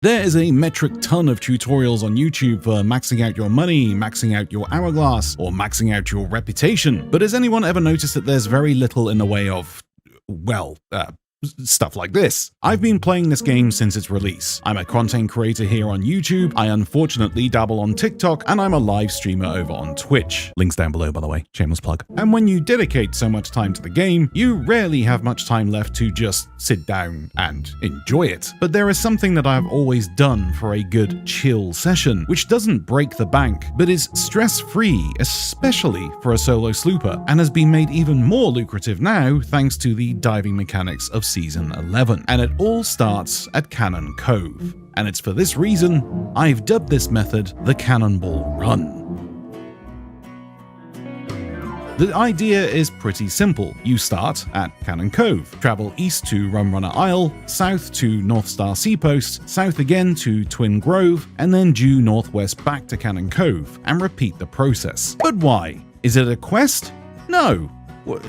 There is a metric ton of tutorials on YouTube for maxing out your money, maxing out your hourglass, or maxing out your reputation. But has anyone ever noticed that there's very little in the way of, well, stuff like this? I've been playing this game since its release. I'm a content creator here on YouTube, I unfortunately dabble on TikTok, and I'm a live streamer over on Twitch. Links down below, by the way, shameless plug. And when you dedicate so much time to the game, you rarely have much time left to just sit down and enjoy it. But there is something that I've always done for a good chill session, which doesn't break the bank, but is stress-free, especially for a solo slooper, and has been made even more lucrative now thanks to the diving mechanics of Season 11, and it all starts at Cannon Cove. And it's for this reason I've dubbed this method the Cannonball Run. The idea is pretty simple. You start at Cannon Cove, travel east to Rumrunner Isle, south to North Star Seapost, south again to Twin Grove, and then due northwest back to Cannon Cove, and repeat the process. But why? Is it a quest? No,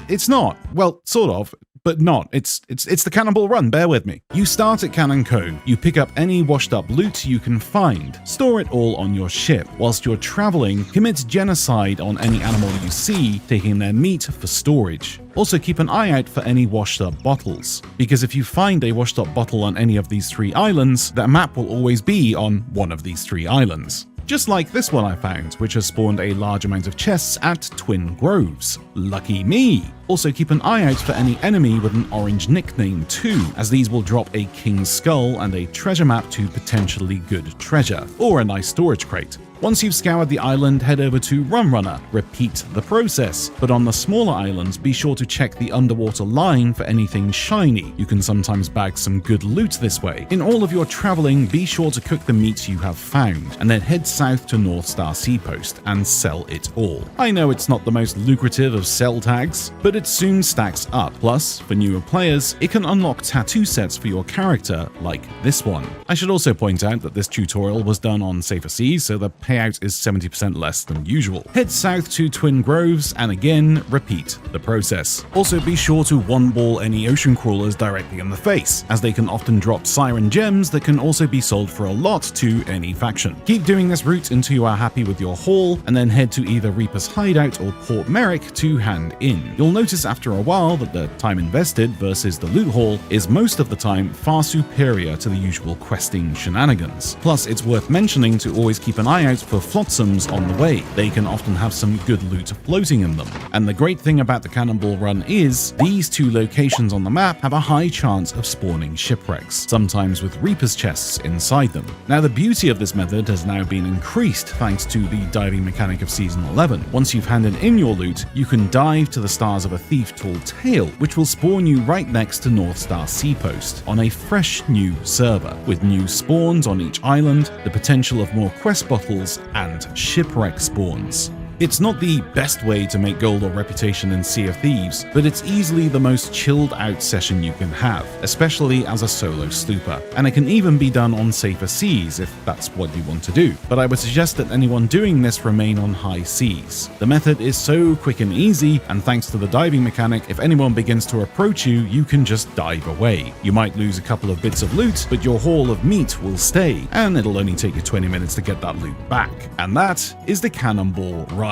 it's not. Well, sort of. But not. It's the Cannonball Run, bear with me. You start at Cannon Cove, you pick up any washed up loot you can find, store it all on your ship. Whilst you're traveling, commit genocide on any animal you see, taking their meat for storage. Also keep an eye out for any washed up bottles, because if you find a washed up bottle on any of these 3 islands, that map will always be on one of these 3 islands. Just like this one I found, which has spawned a large amount of chests at Twin Groves. Lucky me! Also keep an eye out for any enemy with an orange nickname too, as these will drop a king's skull and a treasure map to potentially good treasure, or a nice storage crate. Once you've scoured the island, head over to Rumrunner, repeat the process, but on the smaller islands be sure to check the underwater line for anything shiny. You can sometimes bag some good loot this way. In all of your traveling, be sure to cook the meat you have found, and then head south to North Star Seapost and sell it all. I know it's not the most lucrative of sell tags, but it soon stacks up. Plus, for newer players, it can unlock tattoo sets for your character, like this one. I should also point out that this tutorial was done on safer seas, so the payout is 70% less than usual. Head south to Twin Groves and again repeat the process. Also be sure to one-ball any ocean crawlers directly in the face, as they can often drop siren gems that can also be sold for a lot to any faction. Keep doing this route until you are happy with your haul, and then head to either Reaper's Hideout or Port Merrick to hand in. You'll notice after a while that the time invested versus the loot haul is most of the time far superior to the usual questing shenanigans. Plus, it's worth mentioning to always keep an eye out for flotsams on the way. They can often have some good loot floating in them. And the great thing about the Cannonball Run is, these 2 locations on the map have a high chance of spawning shipwrecks, sometimes with Reaper's chests inside them. Now the beauty of this method has now been increased thanks to the diving mechanic of Season 11. Once you've handed in your loot, you can dive to the stars of a thief tall tale, which will spawn you right next to North Star Seapost, on a fresh new server, with new spawns on each island, the potential of more quest bottles, and shipwreck spawns. It's not the best way to make gold or reputation in Sea of Thieves, but it's easily the most chilled out session you can have, especially as a solo slooper, and it can even be done on safer seas if that's what you want to do. But I would suggest that anyone doing this remain on high seas. The method is so quick and easy, and thanks to the diving mechanic, if anyone begins to approach you, you can just dive away. You might lose a couple of bits of loot, but your haul of meat will stay, and it'll only take you 20 minutes to get that loot back. And that is the Cannonball Run.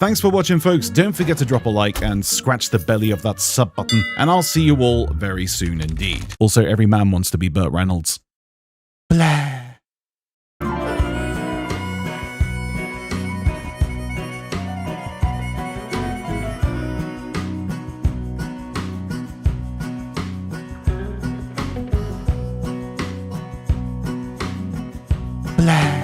Thanks for watching, folks. Don't forget to drop a like and scratch the belly of that sub button, and I'll see you all very soon indeed. Also, every man wants to be Burt Reynolds. Blah. Blah.